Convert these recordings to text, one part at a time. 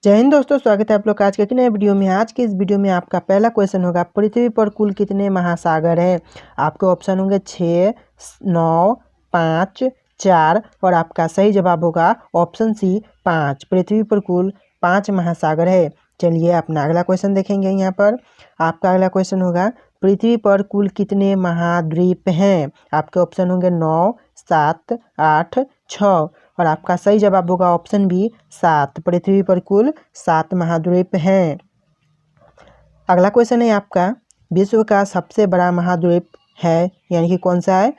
जय हिंद दोस्तों, स्वागत है आप लोग का आज के एक नए वीडियो में। आज के इस वीडियो में आपका पहला क्वेश्चन होगा, पृथ्वी पर कुल कितने महासागर हैं। आपके ऑप्शन होंगे 6, 9, 5, 4 और आपका सही जवाब होगा ऑप्शन सी 5। पृथ्वी पर कुल 5 महासागर है। चलिए अपना अगला क्वेश्चन देखेंगे। यहाँ पर आपका अगला क्वेश्चन होगा, पृथ्वी पर कुल कितने महाद्वीप हैं। आपके ऑप्शन होंगे 9, 7, 8, 6 और आपका सही जवाब होगा ऑप्शन बी 7। पृथ्वी पर कुल 7 महाद्वीप हैं। अगला क्वेश्चन है आपका, विश्व का सबसे बड़ा महाद्वीप है यानी कि कौन सा है।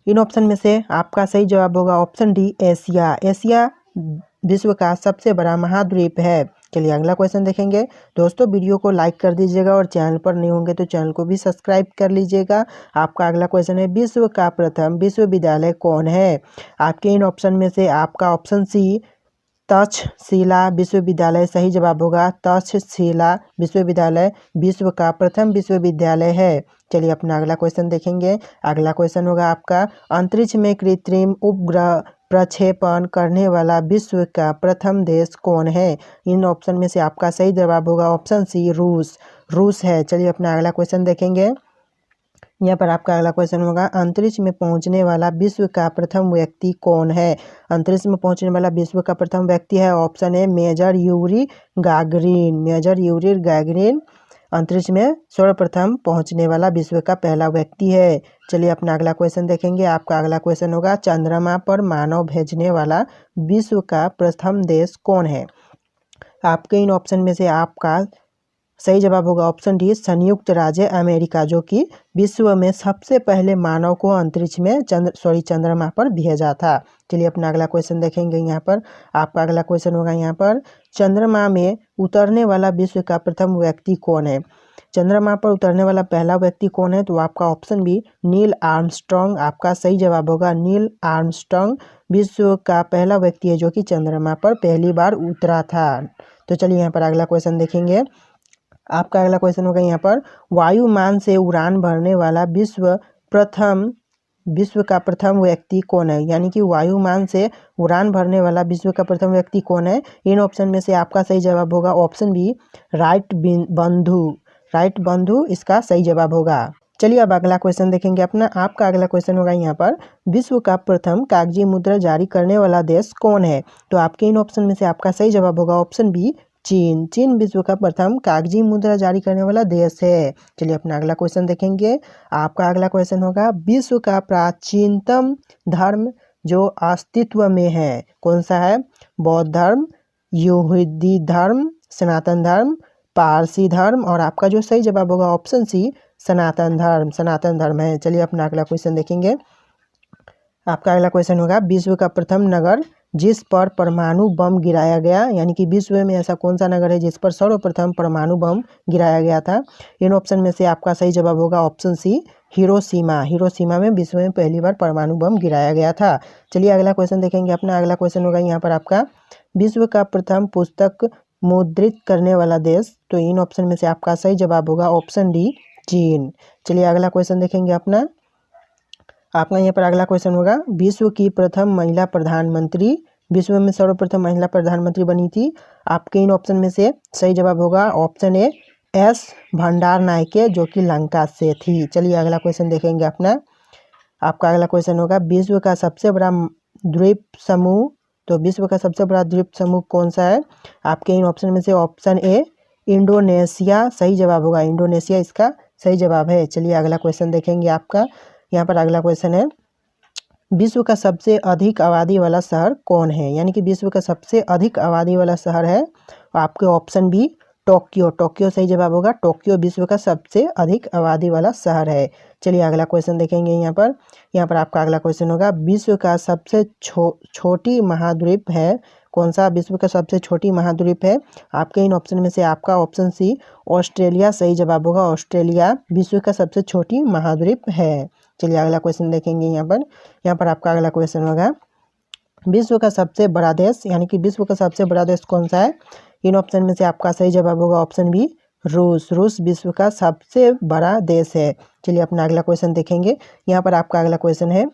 इन ऑप्शन में से आपका सही जवाब होगा ऑप्शन डी एशिया। एशिया विश्व का सबसे बड़ा महाद्वीप है। चलिए अगला क्वेश्चन देखेंगे। दोस्तों वीडियो को लाइक कर दीजिएगा और चैनल पर नहीं होंगे तो चैनल को भी सब्सक्राइब कर लीजिएगा। आपका अगला क्वेश्चन है, विश्व का प्रथम विश्वविद्यालय कौन है। आपके इन ऑप्शन में से आपका ऑप्शन सी तक्षशिला विश्वविद्यालय सही जवाब होगा। तक्षशिला विश्वविद्यालय विश्व का प्रथम विश्वविद्यालय है। चलिए अपना अगला क्वेश्चन देखेंगे। अगला क्वेश्चन होगा आपका, अंतरिक्ष में कृत्रिम उपग्रह प्रक्षेपण करने वाला विश्व का प्रथम देश कौन है। इन ऑप्शन में से आपका सही जवाब होगा ऑप्शन सी रूस है। चलिए अपना अगला क्वेश्चन देखेंगे। यहाँ पर आपका अगला क्वेश्चन होगा, अंतरिक्ष में पहुंचने वाला विश्व का प्रथम व्यक्ति कौन है। अंतरिक्ष में पहुंचने वाला विश्व का प्रथम व्यक्ति है option A major Yuri Gagarin. Major Yuri Gagarin अंतरिक्ष में सर्वप्रथम पहुंचने वाला विश्व का पहला व्यक्ति है। चलिए अपना अगला क्वेश्चन देखेंगे। आपका अगला क्वेश्चन होगा, चंद्रमा पर मानव भेजने वाला विश्व का प्रथम देश कौन है। आपके इन ऑप्शन में से आपका सही जवाब होगा ऑप्शन डी संयुक्त राज्य अमेरिका, जो कि विश्व में सबसे पहले मानव को अंतरिक्ष में चंद्रमा पर भेजा था। चलिए अपना अगला क्वेश्चन देखेंगे। यहाँ पर आपका अगला क्वेश्चन होगा, यहाँ पर चंद्रमा में उतरने वाला विश्व का प्रथम व्यक्ति कौन है। चंद्रमा पर उतरने वाला पहला व्यक्ति कौन है, तो आपका ऑप्शन बी नील आर्मस्ट्रॉन्ग आपका सही जवाब होगा। नील आर्मस्ट्रॉन्ग विश्व का पहला व्यक्ति है जो कि चंद्रमा पर पहली बार उतरा था। तो चलिए यहाँ पर अगला क्वेश्चन देखेंगे। आपका अगला क्वेश्चन होगा, यहाँ पर वायुमान से उड़ान भरने वाला विश्व का प्रथम व्यक्ति कौन है। यानी कि वायुमान से उड़ान भरने वाला विश्व का प्रथम व्यक्ति कौन है। इन ऑप्शन में से आपका सही जवाब होगा ऑप्शन बी राइट बंधु इसका सही जवाब होगा। चलिए अब अगला क्वेश्चन देखेंगे अपना। आपका अगला क्वेश्चन होगा, यहाँ पर विश्व का प्रथम कागजी मुद्रा जारी करने वाला देश कौन है। तो आपके इन ऑप्शन में से आपका सही जवाब होगा ऑप्शन बी चीन विश्व का प्रथम कागजी मुद्रा जारी करने वाला देश है। चलिए अपना अगला क्वेश्चन देखेंगे। आपका अगला क्वेश्चन होगा, विश्व का प्राचीनतम धर्म जो अस्तित्व में है कौन सा है। बौद्ध धर्म, यहूदी धर्म, सनातन धर्म, पारसी धर्म और आपका जो सही जवाब होगा ऑप्शन सी सनातन धर्म है। चलिए अपना अगला क्वेश्चन देखेंगे। आपका अगला क्वेश्चन होगा, विश्व का प्रथम नगर जिस पर परमाणु बम गिराया गया, यानी कि विश्व में ऐसा कौन सा नगर है जिस पर सर्वप्रथम परमाणु बम गिराया गया था। इन ऑप्शन में से आपका सही जवाब होगा ऑप्शन सी हिरोशिमा में विश्व में पहली बार परमाणु बम गिराया गया था। चलिए अगला क्वेश्चन देखेंगे अपना। अगला क्वेश्चन होगा, यहाँ पर आपका विश्व का प्रथम पुस्तक मुद्रित करने वाला देश। तो इन ऑप्शन में से आपका सही जवाब होगा ऑप्शन डी चीन। चलिए अगला क्वेश्चन देखेंगे अपना। आपका यहाँ पर अगला क्वेश्चन होगा, विश्व की प्रथम महिला प्रधानमंत्री, विश्व में सर्वप्रथम महिला प्रधानमंत्री बनी थी। आपके इन ऑप्शन में से सही जवाब होगा ऑप्शन ए एस भंडार नायके, जो कि लंका से थी। चलिए अगला क्वेश्चन देखेंगे अपना। आपका अगला क्वेश्चन होगा, विश्व का सबसे बड़ा द्वीप समूह। तो विश्व का सबसे बड़ा द्वीप समूह कौन सा है। आपके इन ऑप्शन में से ऑप्शन ए इंडोनेशिया सही जवाब होगा। इंडोनेशिया इसका सही जवाब है। चलिए अगला क्वेश्चन देखेंगे। आपका यहाँ पर अगला क्वेश्चन है, विश्व का सबसे अधिक आबादी वाला शहर कौन है। यानी कि विश्व का सबसे अधिक आबादी वाला शहर है आपके ऑप्शन बी टोक्यो सही जवाब होगा। टोक्यो विश्व का सबसे अधिक आबादी वाला शहर है। चलिए अगला क्वेश्चन देखेंगे। यहाँ पर आपका अगला क्वेश्चन होगा, विश्व का सबसे छोटी महाद्वीप है कौन सा। विश्व का सबसे छोटी महाद्वीप है। आपके इन ऑप्शन में से आपका ऑप्शन सी ऑस्ट्रेलिया सही जवाब होगा। ऑस्ट्रेलिया विश्व का सबसे छोटी महाद्वीप है। चलिए अगला क्वेश्चन देखेंगे। यहाँ पर आपका अगला क्वेश्चन होगा, विश्व का सबसे बड़ा देश, यानी कि विश्व का सबसे बड़ा देश कौन सा है। इन ऑप्शन में से आपका सही जवाब होगा ऑप्शन बी रूस विश्व का सबसे बड़ा देश है। चलिए अपना अगला क्वेश्चन देखेंगे। यहाँ पर आपका अगला क्वेश्चन है,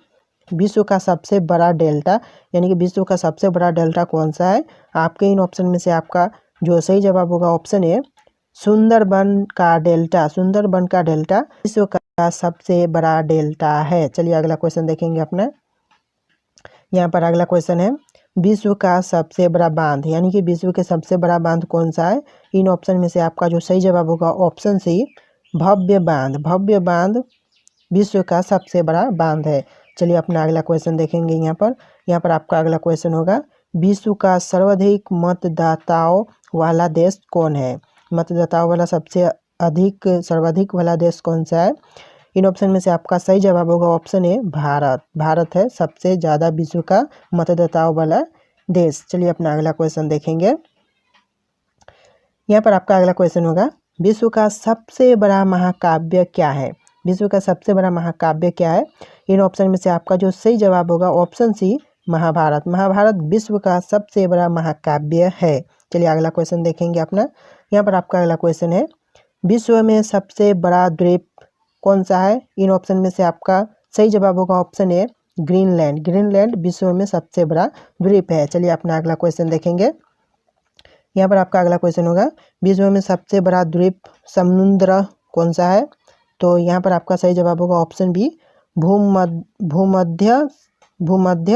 विश्व का सबसे बड़ा डेल्टा, यानी कि विश्व का सबसे बड़ा डेल्टा कौन सा है। आपके इन ऑप्शन में से आपका जो सही जवाब होगा ऑप्शन ए सुंदरबन का डेल्टा। सुंदरबन का डेल्टा विश्व का सबसे बड़ा डेल्टा है। चलिए अगला क्वेश्चन देखेंगे अपना। यहाँ पर अगला क्वेश्चन है विश्व का सबसे बड़ा बांध, यानी कि विश्व के सबसे बड़ा बांध कौन सा है। इन ऑप्शन में से आपका जो सही जवाब होगा ऑप्शन सी भव्य बांध। भव्य बांध विश्व का सबसे बड़ा बांध है। चलिए अपना अगला क्वेश्चन देखेंगे। यहाँ पर आपका अगला क्वेश्चन होगा विश्व का सर्वाधिक मतदाताओं वाला देश कौन है। मतदाताओं वाला सर्वाधिक वाला देश कौन सा है। इन ऑप्शन में से आपका सही जवाब होगा ऑप्शन ए भारत। भारत है सबसे ज़्यादा विश्व का मतदाताओं वाला देश। चलिए अपना अगला क्वेश्चन देखेंगे। यहाँ पर आपका अगला क्वेश्चन होगा विश्व का सबसे बड़ा महाकाव्य क्या है। विश्व का सबसे बड़ा महाकाव्य क्या है। इन ऑप्शन में से आपका जो सही जवाब होगा ऑप्शन सी महाभारत। महाभारत विश्व का सबसे बड़ा महाकाव्य है। चलिए अगला क्वेश्चन देखेंगे अपना। यहाँ पर आपका अगला क्वेश्चन है विश्व में सबसे बड़ा द्वीप कौन सा है। इन ऑप्शन में से आपका सही जवाब होगा ऑप्शन ए ग्रीनलैंड। ग्रीनलैंड विश्व में सबसे बड़ा द्वीप है। चलिए अपना अगला क्वेश्चन देखेंगे। यहाँ पर आपका अगला क्वेश्चन होगा विश्व में सबसे बड़ा द्वीप समुद्र कौन सा है। तो यहाँ पर आपका सही जवाब होगा ऑप्शन बी भूमध्य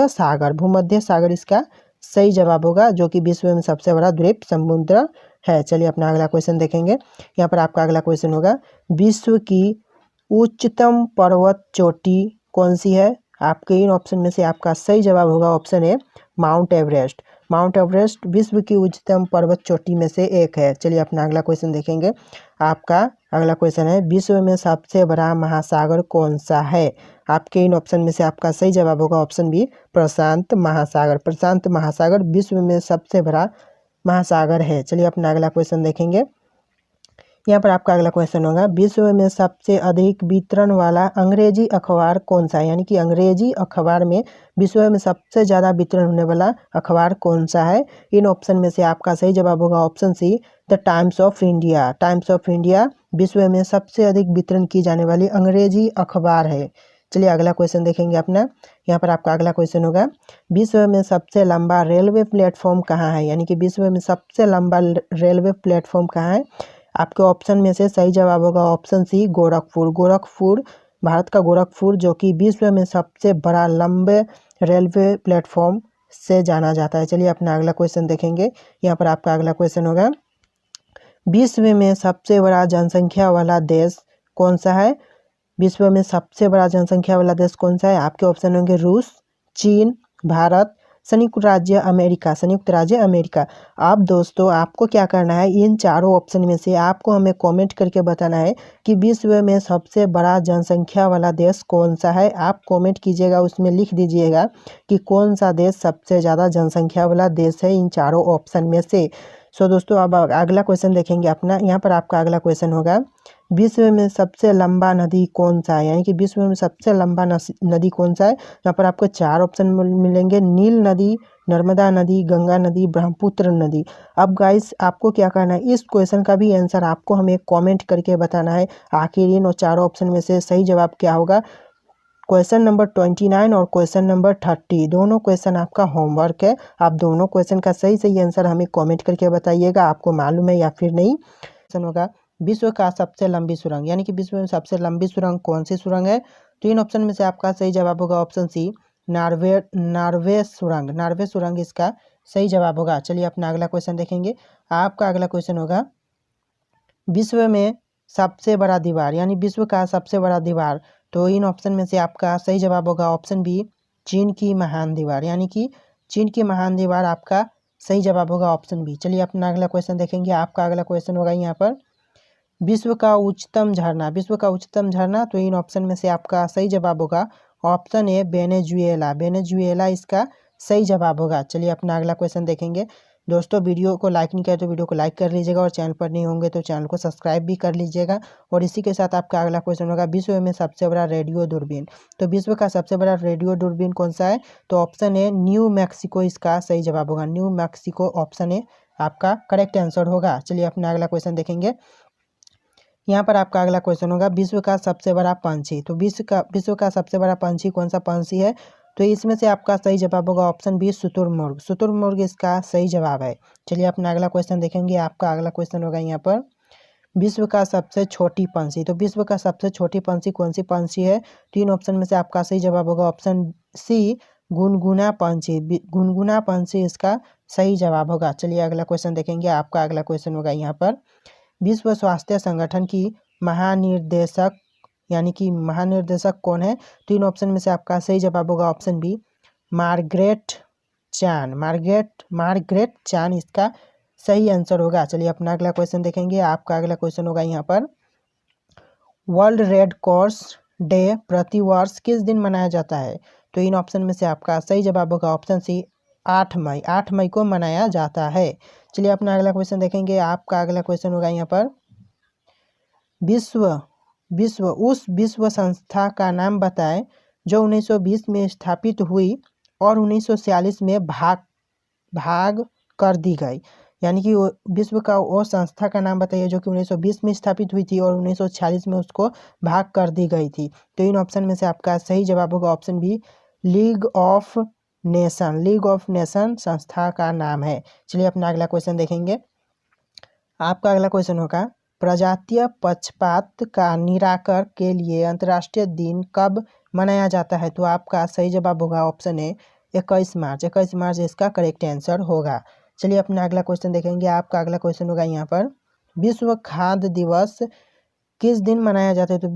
सागर। भूमध्य सागर इसका सही जवाब होगा, जो कि विश्व में सबसे बड़ा द्वीप समुद्र है। चलिए अपना अगला क्वेश्चन देखेंगे। यहाँ पर आपका अगला क्वेश्चन होगा विश्व की उच्चतम पर्वत चोटी कौन सी है। आपके इन ऑप्शन में से आपका सही जवाब होगा option A mount Everest. Mount Everest विश्व की उच्चतम पर्वत चोटी में से एक है। चलिए अपना अगला क्वेश्चन देखेंगे। आपका अगला क्वेश्चन है विश्व में सबसे बड़ा महासागर कौन सा है। आपके इन ऑप्शन में से आपका सही जवाब होगा ऑप्शन बी प्रशांत महासागर। प्रशांत महासागर विश्व में सबसे बड़ा महासागर है। चलिए अपना अगला क्वेश्चन देखेंगे। यहाँ पर आपका अगला क्वेश्चन होगा विश्व में सबसे अधिक वितरण वाला अंग्रेजी अखबार कौन सा है। यानी कि अंग्रेजी अखबार में विश्व में सबसे ज़्यादा वितरण होने वाला अखबार कौन सा है। इन ऑप्शन में से आपका सही जवाब होगा option see the times of India. Times of India विश्व में सबसे अधिक वितरण की जाने वाली अंग्रेजी अखबार है। चलिए अगला क्वेश्चन देखेंगे अपना। यहाँ पर आपका अगला क्वेश्चन होगा विश्व में सबसे लंबा रेलवे प्लेटफॉर्म कहाँ है। यानी कि विश्व में सबसे लंबा रेलवे प्लेटफॉर्म कहाँ है। आपके ऑप्शन में से सही जवाब होगा ऑप्शन सी गोरखपुर। गोरखपुर भारत का गोरखपुर, जो कि विश्व में सबसे बड़ा लंबे रेलवे प्लेटफॉर्म से जाना जाता है। चलिए अपना अगला क्वेश्चन देखेंगे। यहाँ पर आपका अगला क्वेश्चन होगा विश्व में सबसे बड़ा जनसंख्या वाला देश कौन सा है। विश्व में सबसे बड़ा जनसंख्या वाला देश कौन सा है। आपके ऑप्शन होंगे रूस, चीन, भारत, संयुक्त राज्य अमेरिका। संयुक्त राज्य अमेरिका। अब दोस्तों आपको क्या करना है, इन चारों ऑप्शन में से आपको हमें कमेंट करके बताना है कि विश्व में सबसे बड़ा जनसंख्या वाला देश कौन सा है। आप कमेंट कीजिएगा, उसमें लिख दीजिएगा कि कौन सा देश सबसे ज़्यादा जनसंख्या वाला देश है इन चारों ऑप्शन में से। सो दोस्तों अब अगला क्वेश्चन देखेंगे अपना। यहाँ पर आपका अगला क्वेश्चन होगा विश्व में सबसे लंबा नदी कौन सा है। यानी कि विश्व में सबसे लंबा नदी कौन सा है। यहाँ पर आपको चार ऑप्शन मिलेंगे नील नदी, नर्मदा नदी, गंगा नदी, ब्रह्मपुत्र नदी। अब गाइस आपको क्या करना है, इस क्वेश्चन का भी आंसर आपको हमें कमेंट करके बताना है। आखिर इन चारों ऑप्शन में से सही जवाब क्या होगा। क्वेश्चन नंबर 29 और क्वेश्चन नंबर 30 दोनों क्वेश्चन आपका होमवर्क है। आप दोनों क्वेश्चन का सही आंसर हमें कमेंट करके बताइएगा, आपको मालूम है या फिर नहीं। क्वेश्चन होगा विश्व का सबसे लंबी सुरंग। यानी कि विश्व में सबसे लंबी सुरंग कौन सी सुरंग है। तो इन ऑप्शन में से आपका सही जवाब होगा ऑप्शन सी नॉर्वे सुरंग। नॉर्वे सुरंग इसका सही जवाब होगा। चलिए अपना अगला क्वेश्चन देखेंगे। आपका अगला क्वेश्चन होगा विश्व में सबसे बड़ा दीवार। यानी विश्व का सबसे बड़ा दीवार। तो इन ऑप्शन में से आपका सही जवाब होगा ऑप्शन बी चीन की महान दीवार। यानी कि चीन की महान दीवार आपका सही जवाब होगा ऑप्शन बी। चलिए अपना अगला क्वेश्चन देखेंगे। आपका अगला क्वेश्चन होगा यहाँ पर विश्व का उच्चतम झरना। विश्व का उच्चतम झरना। तो इन ऑप्शन में से आपका सही जवाब होगा ऑप्शन ए वेनेजुएला। वेनेजुएला इसका सही जवाब होगा। चलिए अपना अगला क्वेश्चन देखेंगे। दोस्तों वीडियो को लाइक नहीं किया तो वीडियो को लाइक कर लीजिएगा, और चैनल पर नहीं होंगे तो चैनल को सब्सक्राइब भी कर लीजिएगा। और इसी के साथ आपका अगला क्वेश्चन होगा विश्व में सबसे बड़ा रेडियो दूरबीन। तो विश्व का सबसे बड़ा रेडियो दूरबीन कौन सा है। तो ऑप्शन ए न्यू मैक्सिको इसका सही जवाब होगा। न्यू मैक्सिको ऑप्शन ए आपका करेक्ट आंसर होगा। चलिए अपना अगला क्वेश्चन देखेंगे। यहाँ पर आपका अगला क्वेश्चन होगा विश्व का सबसे बड़ा पंछी। तो विश्व का सबसे बड़ा पंछी कौन सा पंछी है। तो इसमें से आपका सही जवाब होगा ऑप्शन बी शुतुरमुर्ग। शुतुरमुर्ग इसका सही जवाब है। चलिए अपना अगला क्वेश्चन देखेंगे। आपका अगला क्वेश्चन होगा यहाँ पर विश्व का सबसे छोटी पंछी। तो विश्व का सबसे छोटी पंछी कौन सी पंछी है? तीन ऑप्शन में से आपका सही जवाब होगा ऑप्शन सी गुनगुना पंछी। गुनगुना पंछी इसका सही जवाब होगा। चलिए अगला क्वेश्चन देखेंगे। आपका अगला क्वेश्चन होगा यहाँ पर विश्व स्वास्थ्य संगठन की महानिर्देशक यानी कि महानिर्देशक कौन है? तीन ऑप्शन में से आपका सही जवाब होगा ऑप्शन बी मार्गरेट चान। मार्गरेट चान इसका सही आंसर होगा। चलिए अपना अगला क्वेश्चन देखेंगे। आपका अगला क्वेश्चन होगा यहाँ पर वर्ल्ड रेड क्रॉस डे प्रतिवर्ष किस दिन मनाया जाता है? तो इन ऑप्शन में से आपका सही जवाब होगा ऑप्शन सी 8 मई। 8 मई को मनाया जाता है। चलिए अपना अगला क्वेश्चन देखेंगे। आपका अगला क्वेश्चन होगा यहाँ पर उस विश्व संस्था का नाम बताएं जो 1920 में स्थापित हुई और 1946 में भाग कर दी गई। यानी कि विश्व का वो संस्था का नाम बताइए जो कि 1920 में स्थापित हुई थी और 1946 में उसको भाग कर दी गई थी। तो इन ऑप्शन में से आपका सही जवाब होगा option B League of Nation. League of Nation संस्था का नाम है। चलिए अपना अगला क्वेश्चन देखेंगे। आपका अगला क्वेश्चन होगा प्रजातीय पक्षपात का निराकरण के लिए अंतर्राष्ट्रीय दिन कब मनाया जाता है? तो आपका सही जवाब होगा ऑप्शन ए 21 मार्च। 21 मार्च इसका करेक्ट आंसर होगा। चलिए अपना अगला क्वेश्चन देखेंगे। आपका अगला क्वेश्चन होगा यहाँ पर विश्व खाद्य दिवस किस दिन मनाया जाता है? तो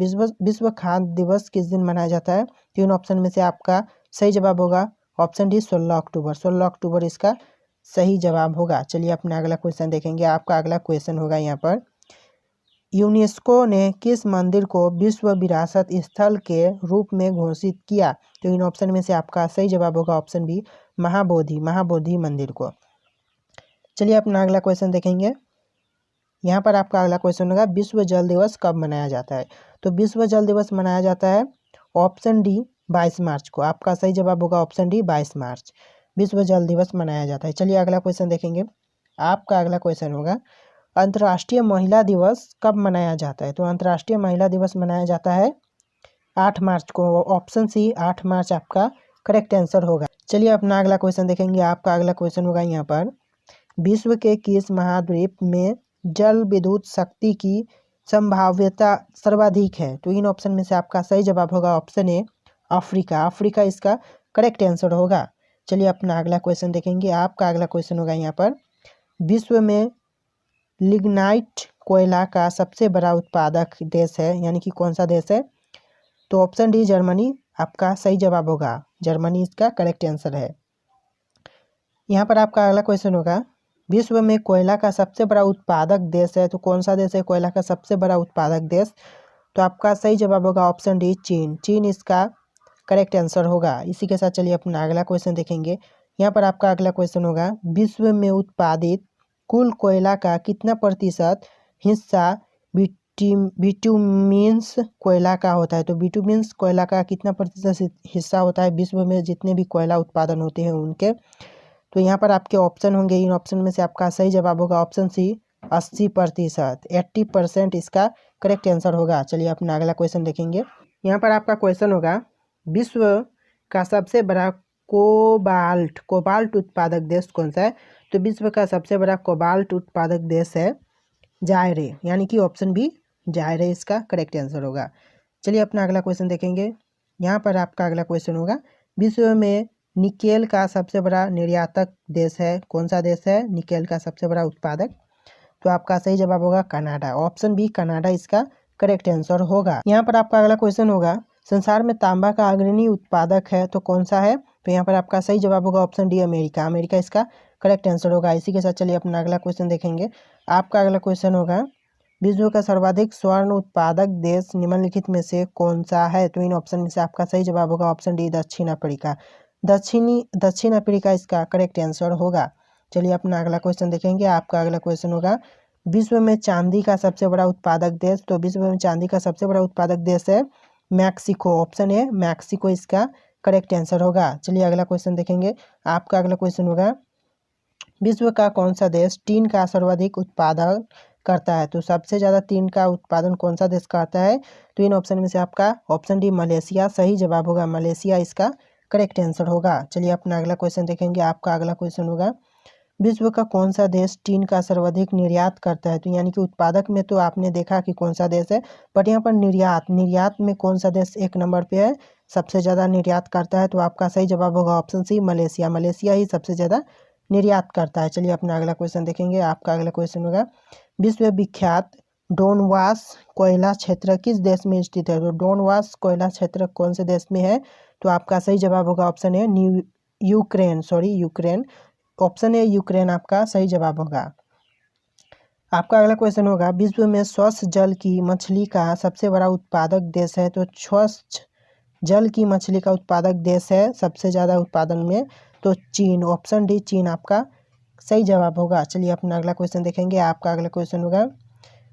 विश्व खाद्य दिवस किस दिन मनाया जाता है? तीन ऑप्शन में से आपका सही जवाब होगा ऑप्शन डी 16 अक्टूबर। 16 अक्टूबर इसका सही जवाब होगा। चलिए अपना अगला क्वेश्चन देखेंगे। आपका अगला क्वेश्चन होगा यहाँ पर यूनेस्को ने किस मंदिर को विश्व विरासत स्थल के रूप में घोषित किया? तो इन ऑप्शन में से आपका सही जवाब होगा ऑप्शन बी महाबोधि मंदिर को। चलिए अपना अगला क्वेश्चन देखेंगे। यहाँ पर आपका अगला क्वेश्चन होगा विश्व जल दिवस कब मनाया जाता है? तो विश्व जल दिवस मनाया जाता है ऑप्शन डी 22 मार्च को। आपका सही जवाब होगा ऑप्शन डी 22 मार्च विश्व जल दिवस मनाया जाता है। चलिए अगला क्वेश्चन देखेंगे। आपका अगला क्वेश्चन होगा अंतर्राष्ट्रीय महिला दिवस कब मनाया जाता है? तो अंतर्राष्ट्रीय महिला दिवस मनाया जाता है 8 मार्च को। ऑप्शन सी 8 मार्च आपका करेक्ट आंसर होगा। चलिए अपना अगला क्वेश्चन देखेंगे। आपका अगला क्वेश्चन होगा यहाँ पर विश्व के किस महाद्वीप में जल विद्युत शक्ति की संभाव्यता सर्वाधिक है? तो इन ऑप्शन में से आपका सही जवाब होगा ऑप्शन ए अफ्रीका। अफ्रीका इसका करेक्ट आंसर होगा। चलिए अपना अगला क्वेश्चन देखेंगे। आपका अगला क्वेश्चन होगा यहाँ पर विश्व में लिग्नाइट कोयला का सबसे बड़ा उत्पादक देश है यानी कि कौन सा देश है? तो ऑप्शन डी जर्मनी आपका सही जवाब होगा। जर्मनी इसका करेक्ट आंसर है। यहाँ पर आपका अगला क्वेश्चन होगा विश्व में कोयला का सबसे बड़ा उत्पादक देश है तो कौन सा देश है कोयला का सबसे बड़ा उत्पादक देश? तो आपका सही जवाब होगा ऑप्शन डी चीन। चीन इसका करेक्ट आंसर होगा। इसी के साथ चलिए अपना अगला क्वेश्चन देखेंगे। यहाँ पर आपका अगला क्वेश्चन होगा विश्व में उत्पादित कुल कोयला का कितना प्रतिशत हिस्सा बिटुमिन्स कोयला का होता है? तो बिटुमिन्स कोयला का कितना प्रतिशत हिस्सा होता है विश्व में जितने भी कोयला उत्पादन होते हैं उनके? तो यहाँ पर आपके ऑप्शन होंगे। इन ऑप्शन में से आपका सही जवाब होगा ऑप्शन सी 80%। 80% इसका करेक्ट आंसर होगा। चलिए अपना अगला क्वेश्चन देखेंगे। यहाँ पर आपका क्वेश्चन होगा विश्व का सबसे बड़ा कोबाल्ट उत्पादक देश कौन सा है? तो विश्व का सबसे बड़ा कोबाल्ट उत्पादक देश है जायरे यानी कि ऑप्शन बी जायरे इसका करेक्ट आंसर होगा। चलिए अपना अगला क्वेश्चन देखेंगे। यहाँ पर आपका अगला क्वेश्चन होगा विश्व में निकेल का सबसे बड़ा निर्यातक देश है कौन सा देश है निकेल का सबसे बड़ा उत्पादक? तो आपका सही जवाब होगा कनाडा। ऑप्शन बी कनाडा इसका करेक्ट आंसर होगा। यहाँ पर आपका अगला क्वेश्चन होगा संसार में तांबा का अग्रणी उत्पादक है तो कौन सा है? तो यहाँ पर आपका सही जवाब होगा ऑप्शन डी अमेरिका। अमेरिका इसका करेक्ट आंसर होगा। इसी के साथ चलिए अपना अगला क्वेश्चन देखेंगे। आपका अगला क्वेश्चन होगा विश्व का सर्वाधिक स्वर्ण उत्पादक देश निम्नलिखित में से कौन सा है? तो इन ऑप्शन में से आपका सही जवाब होगा ऑप्शन डी दक्षिण अफ्रीका। दक्षिण अफ्रीका इसका करेक्ट आंसर होगा। चलिए अपना अगला क्वेश्चन देखेंगे। आपका अगला क्वेश्चन होगा विश्व में चांदी का सबसे बड़ा उत्पादक देश? तो विश्व में चांदी का सबसे बड़ा उत्पादक देश है मैक्सिको। ऑप्शन ए मैक्सिको इसका करेक्ट आंसर होगा। चलिए अगला क्वेश्चन देखेंगे। आपका अगला क्वेश्चन होगा विश्व का कौन सा देश टीन का सर्वाधिक उत्पादन करता है? तो सबसे ज़्यादा टीन का उत्पादन कौन सा देश करता है? तो इन ऑप्शन में से आपका ऑप्शन डी मलेशिया सही जवाब होगा। मलेशिया इसका करेक्ट आंसर होगा। चलिए अपना अगला क्वेश्चन देखेंगे। आपका अगला क्वेश्चन होगा, विश्व का कौन सा देश टीन का सर्वाधिक निर्यात करता है? तो यानी कि उत्पादक में तो आपने देखा कि कौन सा देश है, बट यहाँ पर निर्यात में कौन सा देश एक नंबर पे है, सबसे ज़्यादा निर्यात करता है? तो आपका सही जवाब होगा ऑप्शन सी, मलेशिया। मलेशिया ही सबसे ज़्यादा निर्यात करता है। चलिए अपना अगला क्वेश्चन देखेंगे। आपका अगला क्वेश्चन होगा, विश्व विख्यात डोनवास कोयला क्षेत्र किस देश में स्थित है? तो डोनवास कोयला क्षेत्र कौन से देश में है? तो आपका सही जवाब होगा option A, Ukraine. Option A Ukraine आपका सही जवाब होगा। आपका अगला क्वेश्चन होगा, विश्व में स्वच्छ जल की मछली का सबसे बड़ा उत्पादक देश है? तो स्वच्छ जल की मछली का उत्पादक देश है सबसे ज़्यादा उत्पादन में, तो चीन। ऑप्शन डी, चीन आपका सही जवाब होगा। चलिए अपना अगला क्वेश्चन देखेंगे। आपका अगला क्वेश्चन होगा,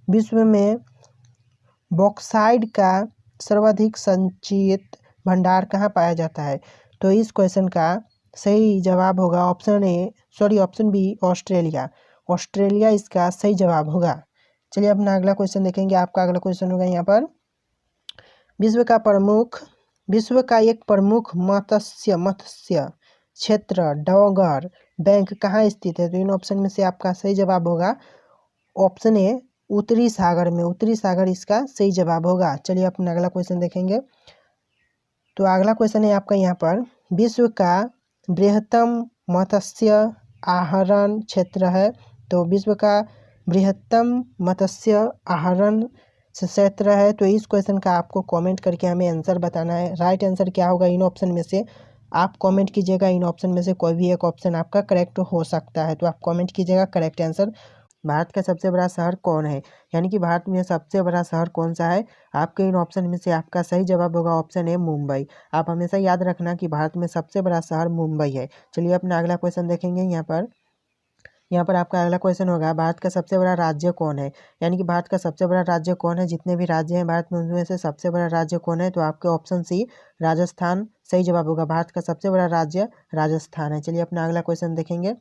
विश्व में बॉक्साइट का सर्वाधिक संचित भंडार कहाँ पाया जाता है? तो इस क्वेश्चन का सही जवाब होगा ऑप्शन बी, ऑस्ट्रेलिया। ऑस्ट्रेलिया इसका सही जवाब होगा। चलिए अपना अगला क्वेश्चन देखेंगे। आपका अगला क्वेश्चन होगा यहाँ पर, विश्व का एक प्रमुख मत्स्य क्षेत्र डॉगर बैंक कहाँ स्थित है? तो इन ऑप्शन में से आपका सही जवाब होगा ऑप्शन ए, उत्तरी सागर में। उत्तरी सागर इसका सही जवाब होगा। चलिए अपना अगला क्वेश्चन देखेंगे। तो अगला क्वेश्चन है आपका यहाँ पर, विश्व का बृहत्तम मत्स्य आहरण क्षेत्र है? तो विश्व का बृहत्तम मत्स्य आहरण क्षेत्र है। तो इस क्वेश्चन का आपको कमेंट करके हमें आंसर बताना है। राइट आंसर क्या होगा इन ऑप्शन में से आप कमेंट कीजिएगा। इन ऑप्शन में से कोई भी एक ऑप्शन आपका करेक्ट हो सकता है, तो आप कमेंट कीजिएगा करेक्ट आंसर। भारत का सबसे बड़ा शहर कौन है? यानी कि भारत में सबसे बड़ा शहर कौन सा है? आपके इन ऑप्शन में से आपका सही जवाब होगा ऑप्शन ए, मुंबई। आप हमेशा याद रखना कि भारत में सबसे बड़ा शहर मुंबई है। चलिए अपना अगला क्वेश्चन देखेंगे। यहाँ पर आपका अगला क्वेश्चन होगा, भारत का सबसे बड़ा राज्य कौन है? यानी कि भारत का सबसे बड़ा राज्य कौन है? जितने भी राज्य हैं भारत में उनमें से सबसे बड़ा राज्य कौन है? तो आपके ऑप्शन सी, राजस्थान सही जवाब होगा। भारत का सबसे बड़ा राज्य राजस्थान है। चलिए अपना अगला क्वेश्चन देखेंगे।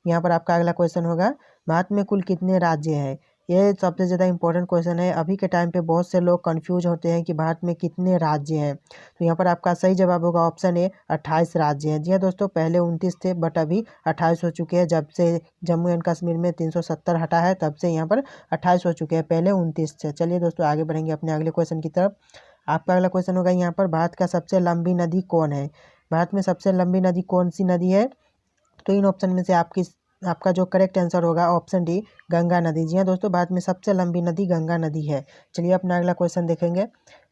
यहाँ पर आपका अगला क्वेश्चन होगा, भारत में कुल कितने राज्य हैं? ये सबसे ज़्यादा इंपॉर्टेंट क्वेश्चन है। अभी के टाइम पे बहुत से लोग कंफ्यूज होते हैं कि भारत में कितने राज्य हैं। तो यहाँ पर आपका सही जवाब होगा ऑप्शन ए, 28 राज्य हैं। जी हाँ दोस्तों, पहले 29 थे बट अभी 28 हो चुके हैं। जब से जम्मू एंड कश्मीर में 370 हटा है तब से यहाँ पर 28 हो चुके हैं, पहले 29 थे। चलिए दोस्तों आगे बढ़ेंगे अपने अगले क्वेश्चन की तरफ। आपका अगला क्वेश्चन होगा यहाँ पर, भारत का सबसे लंबी नदी कौन है? भारत में सबसे लंबी नदी कौन सी नदी है? तो इन ऑप्शन में से आपका जो करेक्ट आंसर होगा ऑप्शन डी, गंगा नदी। जी हाँ दोस्तों, भारत में सबसे लंबी नदी गंगा नदी है। चलिए अपना अगला क्वेश्चन देखेंगे।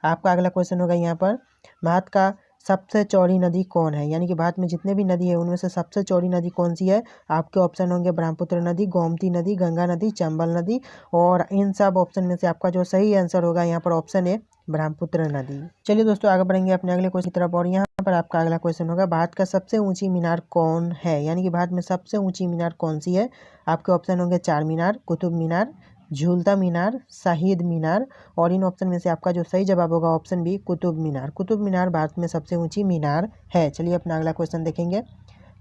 आपका अगला क्वेश्चन होगा यहाँ पर, भारत का सबसे चौड़ी नदी कौन है? यानी कि भारत में जितने भी नदी है उनमें से सबसे चौड़ी नदी कौन सी है? आपके ऑप्शन होंगे ब्रह्मपुत्र नदी, गोमती नदी, गंगा नदी, चंबल नदी। और इन सब ऑप्शन में से आपका जो सही आंसर होगा यहाँ पर ऑप्शन ए, ब्रह्मपुत्र नदी। चलिए दोस्तों आगे बढ़ेंगे अपने अगले क्वेश्चन की तरफ। और यहाँ पर आपका अगला क्वेश्चन होगा, भारत का सबसे ऊंची मीनार कौन है? यानी कि भारत में सबसे ऊंची मीनार कौन सी है? आपके ऑप्शन होंगे चार मीनार, कुतुब मीनार, झूलता मीनार, शहीद मीनार। और इन ऑप्शन में से आपका जो सही जवाब होगा ऑप्शन बी, कुतुब मीनार। कुतुब मीनार भारत में सबसे ऊंची मीनार है। चलिए अपना अगला क्वेश्चन देखेंगे।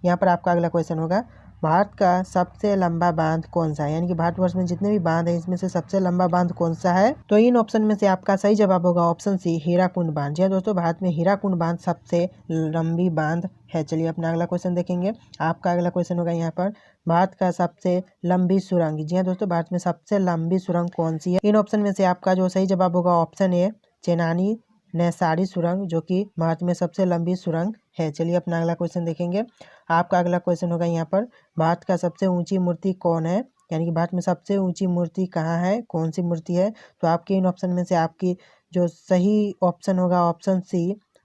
यहाँ पर आपका अगला क्वेश्चन होगा, भारत का सबसे लंबा बांध कौन सा है? यानी कि भारतवर्ष में जितने भी बांध है इसमें से सबसे लंबा बांध कौन सा है? तो इन ऑप्शन में से आपका सही जवाब होगा ऑप्शन सी, हीराकुंड बांध। जी हाँ दोस्तों, भारत में हीराकुंड बांध सबसे लंबी बांध है। चलिए अपना अगला क्वेश्चन देखेंगे। आपका अगला क्वेश्चन होगा यहाँ पर, भारत का सबसे लंबी सुरंग। जी हाँ दोस्तों, भारत में सबसे लंबी सुरंग कौन सी है? इन ऑप्शन में से आपका जो सही जवाब होगा ऑप्शन ए, चेनानी नैसारी सुरंग, जो कि भारत में सबसे लंबी सुरंग है। चलिए अपना अगला क्वेश्चन देखेंगे। आपका अगला क्वेश्चन होगा यहाँ पर, भारत का सबसे ऊंची मूर्ति कौन है? यानी कि भारत में सबसे ऊंची मूर्ति कहाँ है, कौन सी मूर्ति है? तो आपके इन ऑप्शन में से आपकी जो सही ऑप्शन होगा ऑप्शन सी,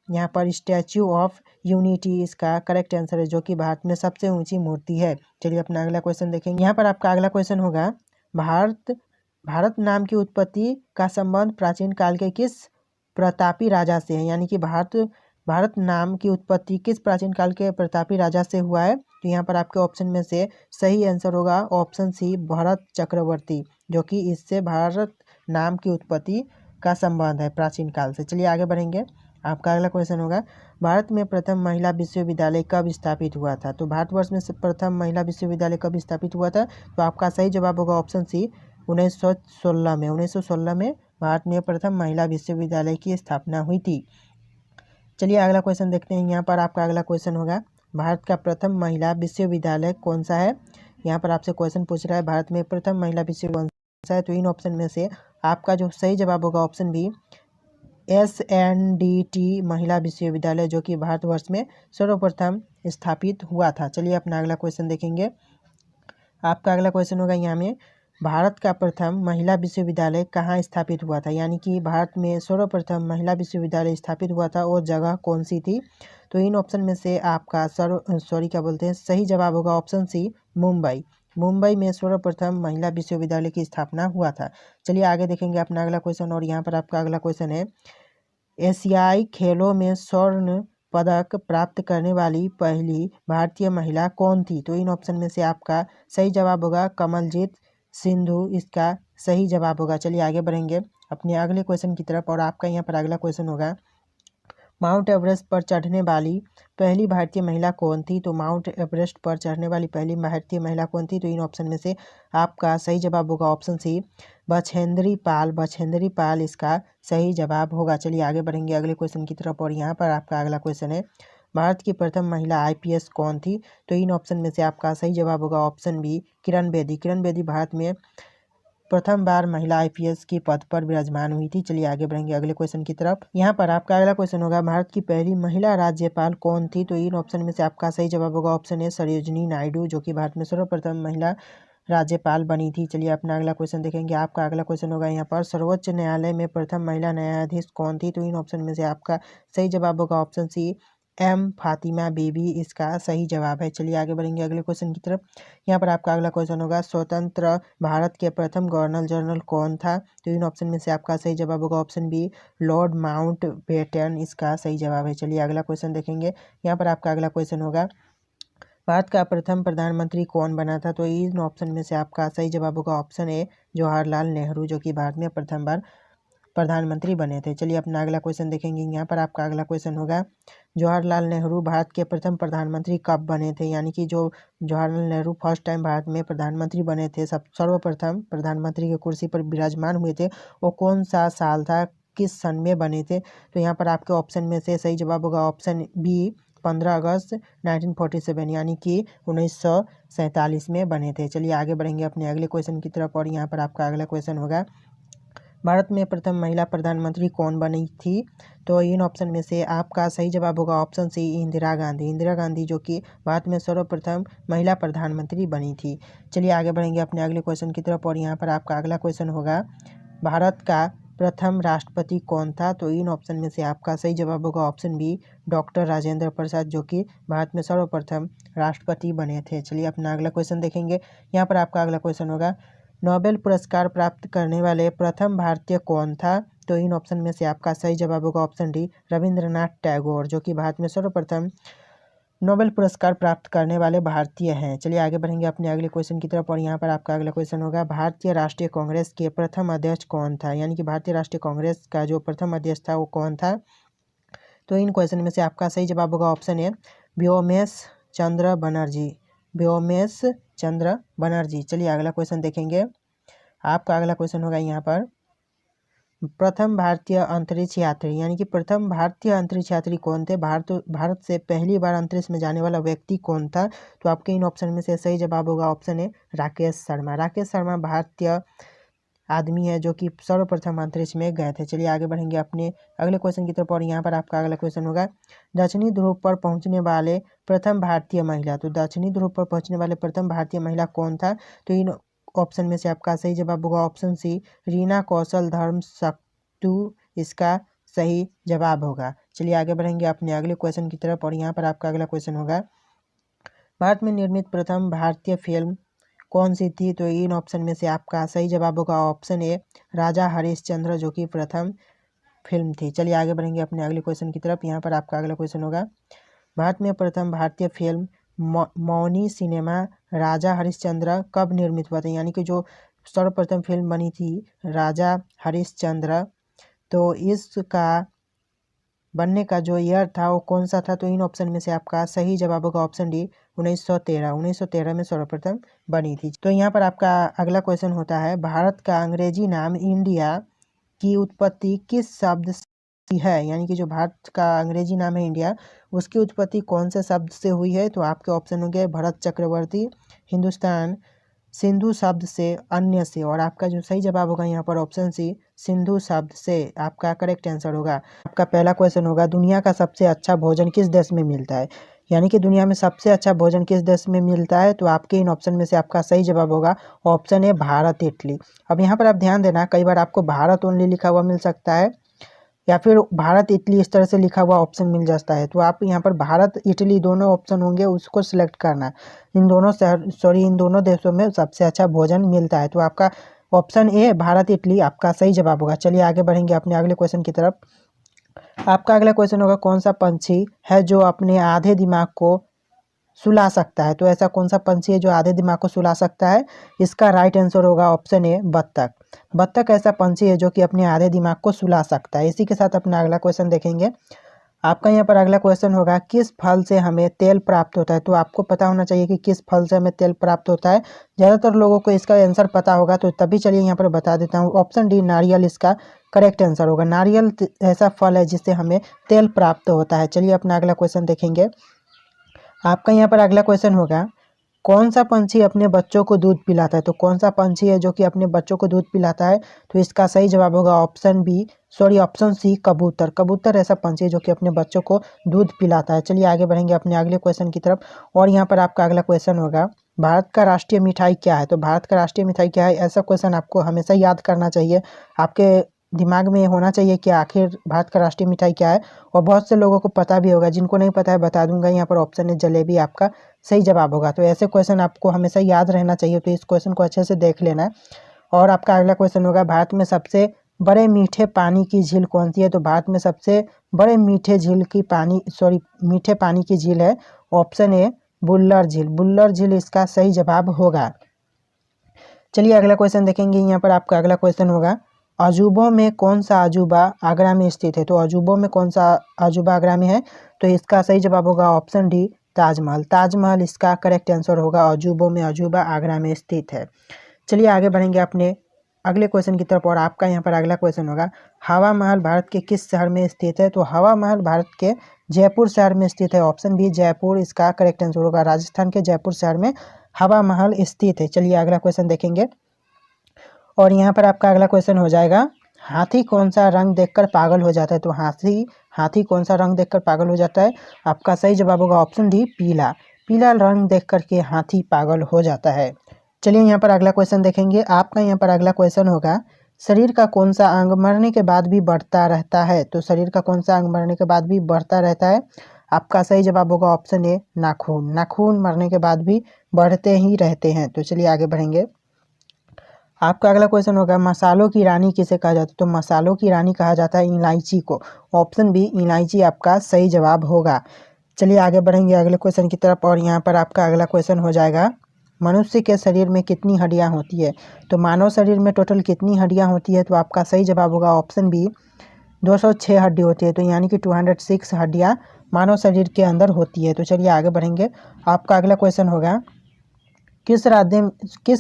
यहाँ पर स्टैच्यू ऑफ यूनिटी इसका करेक्ट आंसर है, जो कि भारत में सबसे ऊंची मूर्ति है। चलिए अपना अगला क्वेश्चन देखेंगे। यहाँ पर आपका अगला क्वेश्चन होगा, भारत नाम की उत्पत्ति का संबंध प्राचीन काल के किस प्रतापी राजा से है? यानी कि भारत नाम की उत्पत्ति किस प्राचीन काल के प्रतापी राजा से हुआ है? तो यहाँ पर आपके ऑप्शन में से सही आंसर होगा ऑप्शन सी, भरत चक्रवर्ती, जो कि इससे भारत नाम की उत्पत्ति का संबंध है प्राचीन काल से। चलिए आगे बढ़ेंगे। आपका अगला क्वेश्चन होगा, भारत में प्रथम महिला विश्वविद्यालय कब स्थापित हुआ था? तो भारतवर्ष में प्रथम महिला विश्वविद्यालय कब स्थापित हुआ था? तो आपका सही जवाब होगा ऑप्शन सी, 1916 में। 1916 में भारत में प्रथम महिला विश्वविद्यालय की स्थापना हुई थी। चलिए अगला क्वेश्चन देखते हैं। यहाँ पर आपका अगला क्वेश्चन होगा, भारत का प्रथम महिला विश्वविद्यालय कौन सा है। यहाँ पर आपसे क्वेश्चन पूछ रहा है भारत में प्रथम महिला विश्वविद्यालय कौन सा है। तो इन ऑप्शन में से आपका जो सही जवाब होगा ऑप्शन बी SNDT महिला विश्वविद्यालय, जो कि भारतवर्ष में सर्वप्रथम स्थापित हुआ था। चलिए अपना अगला क्वेश्चन देखेंगे। आपका अगला क्वेश्चन होगा यहाँ में, भारत का प्रथम महिला विश्वविद्यालय कहाँ स्थापित हुआ था, यानी कि भारत में सर्वप्रथम महिला विश्वविद्यालय स्थापित हुआ था, वो जगह कौन सी थी। तो इन ऑप्शन में से आपका सही जवाब होगा ऑप्शन सी मुंबई। मुंबई में सर्वप्रथम महिला विश्वविद्यालय की स्थापना हुआ था। चलिए आगे देखेंगे अपना अगला क्वेश्चन, और यहाँ पर आपका अगला क्वेश्चन है, एशियाई खेलों में स्वर्ण पदक प्राप्त करने वाली पहली भारतीय महिला कौन थी। तो इन ऑप्शन में से आपका सही जवाब होगा कमलजीत सिंधु, इसका सही जवाब होगा। चलिए आगे बढ़ेंगे अपने अगले क्वेश्चन की तरफ, और आपका यहाँ पर अगला क्वेश्चन होगा, माउंट एवरेस्ट पर चढ़ने वाली पहली भारतीय महिला कौन थी। तो माउंट एवरेस्ट पर चढ़ने वाली पहली भारतीय महिला कौन थी। तो इन ऑप्शन में से आपका सही जवाब होगा ऑप्शन सी बछेंद्री पाल। बछेंद्री पाल इसका सही जवाब होगा। चलिए आगे बढ़ेंगे अगले क्वेश्चन की तरफ, और यहाँ पर आपका अगला क्वेश्चन है, भारत की प्रथम महिला IPS कौन थी। तो इन ऑप्शन में से आपका सही जवाब होगा ऑप्शन बी किरण बेदी। किरण बेदी भारत में प्रथम बार महिला IPS के पद पर विराजमान हुई थी। चलिए आगे बढ़ेंगे अगले क्वेश्चन की तरफ। यहाँ पर आपका अगला क्वेश्चन होगा, भारत की पहली महिला राज्यपाल कौन थी। तो इन ऑप्शन में से आपका सही जवाब होगा ऑप्शन ए सरोजिनी नायडू, जो कि भारत में सर्वप्रथम महिला राज्यपाल बनी थी। चलिए अपना अगला क्वेश्चन देखेंगे। आपका अगला क्वेश्चन होगा यहाँ पर, सर्वोच्च न्यायालय में प्रथम महिला न्यायाधीश कौन थी। तो इन ऑप्शन में से आपका सही जवाब होगा ऑप्शन सी M फातिमा बीबी, इसका सही जवाब है। चलिए आगे बढ़ेंगे अगले क्वेश्चन की तरफ। यहाँ पर आपका अगला क्वेश्चन होगा, स्वतंत्र भारत के प्रथम गवर्नर जनरल कौन था। तो इन ऑप्शन में से आपका सही जवाब होगा option B Lord Mountbatten, इसका सही जवाब है। चलिए अगला क्वेश्चन देखेंगे। यहाँ पर आपका अगला क्वेश्चन होगा, भारत का प्रथम प्रधानमंत्री कौन बना था। तो इन ऑप्शन में से आपका सही जवाब होगा ऑप्शन ए जवाहरलाल नेहरू, जो कि भारत में प्रथम बार प्रधानमंत्री बने थे। चलिए अपना अगला क्वेश्चन देखेंगे। यहाँ पर आपका अगला क्वेश्चन होगा, जवाहरलाल नेहरू भारत के प्रथम प्रधानमंत्री कब बने थे, यानी कि जो जवाहरलाल नेहरू फर्स्ट टाइम भारत में प्रधानमंत्री बने थे, सर्वप्रथम प्रधानमंत्री की कुर्सी पर विराजमान हुए थे, वो कौन सा साल था, किस सन में बने थे। तो यहाँ पर आपके ऑप्शन में से सही जवाब होगा ऑप्शन बी 15 अगस्त 1947, यानी कि 1947 में बने थे। चलिए आगे बढ़ेंगे अपने अगले क्वेश्चन की तरफ, और यहाँ पर आपका अगला क्वेश्चन होगा, भारत में प्रथम महिला प्रधानमंत्री कौन बनी थी। तो इन ऑप्शन में से आपका सही जवाब होगा ऑप्शन सी इंदिरा गांधी। इंदिरा गांधी, जो कि भारत में सर्वप्रथम महिला प्रधानमंत्री बनी थी। चलिए आगे बढ़ेंगे अपने अगले क्वेश्चन की तरफ, और यहाँ पर आपका अगला क्वेश्चन होगा, भारत का प्रथम राष्ट्रपति कौन था। तो इन ऑप्शन में से आपका सही जवाब होगा option B doctor Rajendra Prasad, जो कि भारत में सर्वप्रथम राष्ट्रपति बने थे। चलिए अपना अगला क्वेश्चन देखेंगे। यहाँ पर आपका अगला क्वेश्चन होगा, नोबेल पुरस्कार प्राप्त करने वाले प्रथम भारतीय कौन था। तो इन ऑप्शन में से आपका सही जवाब होगा ऑप्शन डी रविंद्रनाथ टैगोर, जो कि भारत में सर्वप्रथम नोबेल पुरस्कार प्राप्त करने वाले भारतीय हैं। चलिए आगे बढ़ेंगे अपने अगले क्वेश्चन की तरफ, और यहाँ पर आपका अगला क्वेश्चन होगा, भारतीय राष्ट्रीय कांग्रेस के प्रथम अध्यक्ष कौन था, यानी कि भारतीय राष्ट्रीय कांग्रेस का जो प्रथम अध्यक्ष था वो कौन था। तो इन क्वेश्चन में से आपका सही जवाब होगा ऑप्शन ए व्योमेश चंद्र बनर्जी। व्योमेश चंद्र बनर्जी। चलिए अगला क्वेश्चन देखेंगे। आपका अगला क्वेश्चन होगा यहाँ पर, प्रथम भारतीय अंतरिक्ष यात्री, यानी कि प्रथम भारतीय अंतरिक्ष यात्री कौन थे, भारत से पहली बार अंतरिक्ष में जाने वाला व्यक्ति कौन था। तो आपके इन ऑप्शन में से सही जवाब होगा ऑप्शन ए राकेश शर्मा। राकेश शर्मा भारतीय आदमी है जो कि सर्वप्रथम अंतरिक्ष में गए थे। चलिए आगे बढ़ेंगे अपने अगले क्वेश्चन की तरफ, और यहाँ पर आपका अगला क्वेश्चन होगा, दक्षिणी ध्रुव पर पहुँचने वाले प्रथम भारतीय महिला। तो दक्षिणी ध्रुव पर पहुँचने वाले प्रथम भारतीय महिला कौन था। तो इन ऑप्शन में से आपका सही जवाब होगा ऑप्शन सी रीना कौशल धर्म सक्तु, इसका सही जवाब होगा। चलिए आगे बढ़ेंगे अपने अगले क्वेश्चन की तरफ, और यहाँ पर आपका अगला क्वेश्चन होगा, भारत में निर्मित प्रथम भारतीय फिल्म कौन सी थी। तो इन ऑप्शन में से आपका सही जवाब होगा ऑप्शन ए राजा हरिश्चंद्र, जो कि प्रथम फिल्म थी। चलिए आगे बढ़ेंगे अपने अगले क्वेश्चन की तरफ। यहाँ पर आपका अगला क्वेश्चन होगा, भारत में प्रथम भारतीय फिल्म मौनी सिनेमा राजा हरिश्चंद्र कब निर्मित हुआ था, यानी कि जो सर्वप्रथम फिल्म बनी थी राजा हरिश्चंद्र, तो इसका बनने का जो ईयर था वो कौन सा था। तो इन ऑप्शन में से आपका सही जवाब होगा ऑप्शन डी 1913। 1913 में सर्वप्रथम बनी थी। तो यहाँ पर आपका अगला क्वेश्चन होता है, भारत का अंग्रेजी नाम इंडिया की उत्पत्ति किस शब्द है, यानी कि जो भारत का अंग्रेजी नाम है इंडिया, उसकी उत्पत्ति कौन से शब्द से हुई है? तो आपके ऑप्शन हो गए भरत चक्रवर्ती, हिंदुस्तान, सिंधु शब्द से, अन्य से। और आपका जो सही जवाब होगा यहाँ पर ऑप्शन सी, सिंधु शब्द से आपका करेक्ट आंसर होगा। आपका पहला क्वेश्चन होगा, दुनिया का सबसे अच्छा भोजन किस देश में मिलता है? यानी कि दुनिया में सबसे अच्छा भोजन किस देश में मिलता है? तो आपके इन ऑप्शन में से आपका सही जवाब होगा ऑप्शन ए, भारत, इटली। अब यहाँ पर आप ध्यान देना, कई बार आपको भारत ओनली लिखा हुआ मिल सकता है या फिर भारत इटली इस तरह से लिखा हुआ ऑप्शन मिल जाता है। तो आप यहाँ पर भारत इटली दोनों ऑप्शन होंगे, उसको सिलेक्ट करना। इन दोनों देशों में सबसे अच्छा भोजन मिलता है। तो आपका ऑप्शन ए, भारत इटली, आपका सही जवाब होगा। चलिए आगे बढ़ेंगे अपने अगले क्वेश्चन की तरफ। आपका अगला क्वेश्चन होगा, कौन सा पंछी है जो अपने आधे दिमाग को सुला सकता है? तो ऐसा कौन सा पंछी है जो आधे दिमाग को सुला सकता है? इसका राइट आंसर होगा ऑप्शन ए, बत्तख। बत्तख ऐसा पंछी है जो कि अपने आधे दिमाग को सुला सकता है। इसी के साथ अपना अगला क्वेश्चन देखेंगे। आपका यहाँ पर अगला क्वेश्चन होगा, किस फल से हमें तेल प्राप्त होता है? तो आपको पता होना चाहिए कि किस फल से हमें तेल प्राप्त होता है। ज़्यादातर लोगों को इसका आंसर पता होगा, तो तभी चलिए यहाँ पर बता देता हूँ। ऑप्शन डी, नारियल इसका करेक्ट आंसर होगा। नारियल ऐसा फल है जिससे हमें तेल प्राप्त होता है। चलिए अपना अगला क्वेश्चन देखेंगे। आपका यहाँ पर अगला क्वेश्चन होगा, कौन सा पंछी अपने बच्चों को दूध पिलाता है? तो कौन सा पंछी है जो कि अपने बच्चों को दूध पिलाता है? तो इसका सही जवाब होगा ऑप्शन सी, कबूतर। कबूतर ऐसा पंछी है जो कि अपने बच्चों को दूध पिलाता है। चलिए आगे बढ़ेंगे अपने अगले क्वेश्चन की तरफ। और यहाँ पर आपका अगला क्वेश्चन होगा, भारत का राष्ट्रीय मिठाई क्या है? तो भारत का राष्ट्रीय मिठाई क्या है, ऐसा क्वेश्चन आपको हमेशा याद करना चाहिए। आपके दिमाग में होना चाहिए कि आखिर भारत का राष्ट्रीय मिठाई क्या है। और बहुत से लोगों को पता भी होगा, जिनको नहीं पता है बता दूंगा। यहाँ पर ऑप्शन है जलेबी, आपका सही जवाब होगा। तो ऐसे क्वेश्चन आपको हमेशा याद रहना चाहिए, तो इस क्वेश्चन को अच्छे से देख लेना है। और आपका अगला क्वेश्चन होगा, भारत में सबसे बड़े मीठे पानी की झील कौन सी है? तो भारत में सबसे बड़े मीठे पानी की झील है ऑप्शन ए, बुल्लर झील। बुल्लर झील इसका सही जवाब होगा। चलिए अगला क्वेश्चन देखेंगे। यहाँ पर आपका अगला क्वेश्चन होगा, अजूबों में कौन सा अजूबा आगरा में स्थित है? तो अजूबों में कौन सा अजूबा आगरा में है? तो इसका सही जवाब होगा ऑप्शन डी, ताजमहल। ताजमहल इसका करेक्ट आंसर होगा। अजूबों में अजूबा आगरा में स्थित है। चलिए आगे बढ़ेंगे अपने अगले क्वेश्चन की तरफ। और आपका यहाँ पर अगला क्वेश्चन होगा, हवा महल भारत के किस शहर में स्थित है? तो हवा महल भारत के जयपुर शहर में स्थित है। ऑप्शन बी, जयपुर इसका करेक्ट आंसर होगा। राजस्थान के जयपुर शहर में हवा महल स्थित है। चलिए अगला क्वेश्चन देखेंगे। और यहाँ पर आपका अगला क्वेश्चन हो जाएगा, हाथी कौन सा रंग देखकर पागल हो जाता है? तो हाथी कौन सा रंग देखकर पागल हो जाता है? आपका सही जवाब होगा ऑप्शन डी, पीला। पीला रंग देख करके हाथी पागल हो जाता है। चलिए यहाँ पर अगला क्वेश्चन देखेंगे। आपका यहाँ पर अगला क्वेश्चन होगा, शरीर का कौन सा अंग मरने के बाद भी बढ़ता रहता है? तो शरीर का कौन सा अंग मरने के बाद भी बढ़ता रहता है? आपका सही जवाब होगा ऑप्शन ए, नाखून। नाखून मरने के बाद भी बढ़ते ही रहते हैं। तो चलिए आगे बढ़ेंगे। आपका अगला क्वेश्चन होगा, मसालों की रानी किसे कहा जाता है? तो मसालों की रानी कहा जाता है इलायची को। ऑप्शन बी, इलायची आपका सही जवाब होगा। चलिए आगे बढ़ेंगे अगले क्वेश्चन की तरफ। और यहाँ पर आपका अगला क्वेश्चन हो जाएगा, मनुष्य के शरीर में कितनी हड्डियाँ होती है? तो मानव शरीर में टोटल कितनी हड्डियाँ होती है? तो आपका सही जवाब होगा ऑप्शन बी, 206 हड्डी होती है। तो यानी कि 206 हड्डियाँ मानव शरीर के अंदर होती है। तो चलिए आगे बढ़ेंगे। आपका अगला क्वेश्चन होगा, किस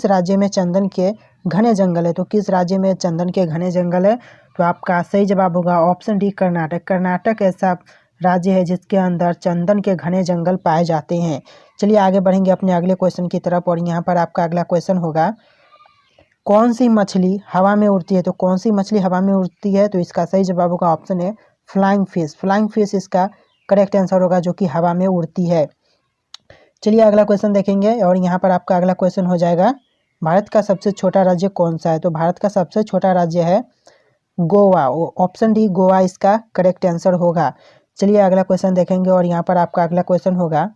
राज्य में चंदन के घने जंगल है? तो किस राज्य में चंदन के घने जंगल है? तो आपका सही जवाब होगा ऑप्शन डी, कर्नाटक। कर्नाटक ऐसा राज्य है जिसके अंदर चंदन के घने जंगल पाए जाते हैं। चलिए आगे बढ़ेंगे अपने अगले क्वेश्चन की तरफ। और यहाँ पर आपका अगला क्वेश्चन होगा, कौन सी मछली हवा में उड़ती है? तो कौन सी मछली हवा में उड़ती है? तो इसका सही जवाब होगा ऑप्शन है, फ्लाइंग फिश। फ्लाइंग फिश इसका करेक्ट आंसर होगा, जो कि हवा में उड़ती है। चलिए अगला क्वेश्चन देखेंगे। और यहाँ पर आपका अगला क्वेश्चन हो जाएगा, भारत का सबसे छोटा राज्य कौन सा है? तो भारत का सबसे छोटा राज्य है गोवा। ऑप्शन डी, गोवा इसका करेक्ट आंसर होगा। चलिए अगला क्वेश्चन देखेंगे। और यहाँ पर आपका अगला क्वेश्चन होगा,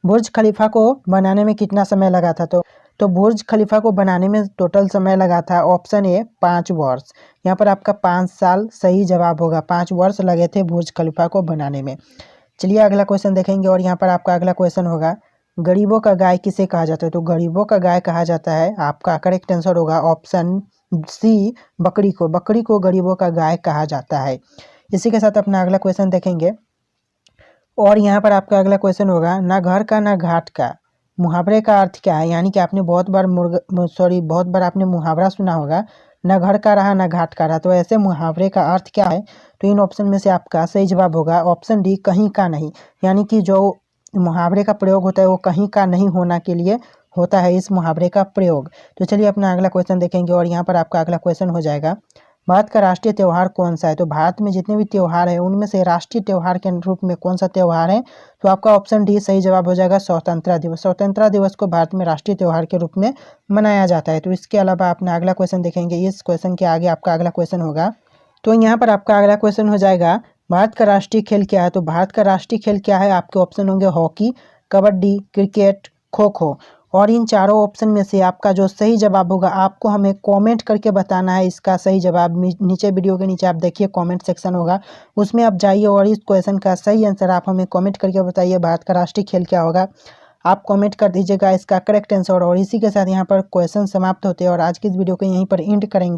बुर्ज खलीफा को बनाने में कितना समय लगा था? तो बुर्ज खलीफा को बनाने में टोटल समय लगा था ऑप्शन ए, 5 वर्ष। यहाँ पर आपका 5 साल सही जवाब होगा। 5 वर्ष लगे थे बुर्ज खलीफा को बनाने में। चलिए अगला क्वेश्चन देखेंगे। और यहाँ पर आपका अगला क्वेश्चन होगा, गरीबों का गाय किसे कहा जाता है? तो गरीबों का गाय कहा जाता है, आपका करेक्ट आंसर होगा ऑप्शन सी, बकरी को। बकरी को गरीबों का गाय कहा जाता है। इसी के साथ अपना अगला क्वेश्चन देखेंगे। और यहाँ पर आपका अगला क्वेश्चन होगा, ना घर का ना घाट का मुहावरे का अर्थ क्या है? यानी कि आपने बहुत बार आपने मुहावरा सुना होगा, न घर का रहा न घाट का रहा। तो ऐसे मुहावरे का अर्थ क्या है? तो इन ऑप्शन में से आपका सही जवाब होगा ऑप्शन डी, कहीं का नहीं। यानी कि जो मुहावरे का प्रयोग होता है वो कहीं का नहीं होना के लिए होता है इस मुहावरे का प्रयोग। तो चलिए अपना अगला क्वेश्चन देखेंगे और यहाँ पर आपका अगला क्वेश्चन हो जाएगा, भारत का राष्ट्रीय त्यौहार कौन सा है? तो भारत में जितने भी त्यौहार हैं उनमें से राष्ट्रीय त्यौहार के रूप में कौन सा त्यौहार है? तो आपका ऑप्शन डी सही जवाब हो जाएगा स्वतंत्रता दिवस। स्वतंत्रता दिवस को भारत में राष्ट्रीय त्यौहार के रूप में मनाया जाता है। तो इसके अलावा अपना अगला क्वेश्चन देखेंगे, इस क्वेश्चन के आगे आपका अगला क्वेश्चन होगा। तो यहाँ पर आपका अगला क्वेश्चन हो जाएगा, भारत का राष्ट्रीय खेल क्या है? तो भारत का राष्ट्रीय खेल क्या है? आपके ऑप्शन होंगे हॉकी, कबड्डी, क्रिकेट, खो खो। और इन चारों ऑप्शन में से आपका जो सही जवाब होगा आपको हमें कमेंट करके बताना है इसका सही जवाब। नीचे वीडियो के नीचे आप देखिए कमेंट सेक्शन होगा, उसमें आप जाइए और इस क्वेश्चन का सही आंसर आप हमें कमेंट करके बताइए भारत का राष्ट्रीय खेल क्या होगा। आप कमेंट कर दीजिएगा इसका करेक्ट आंसर। और इसी के साथ यहाँ पर क्वेश्चन समाप्त होते हैं और आज की इस वीडियो को यहीं पर एंड करेंगे।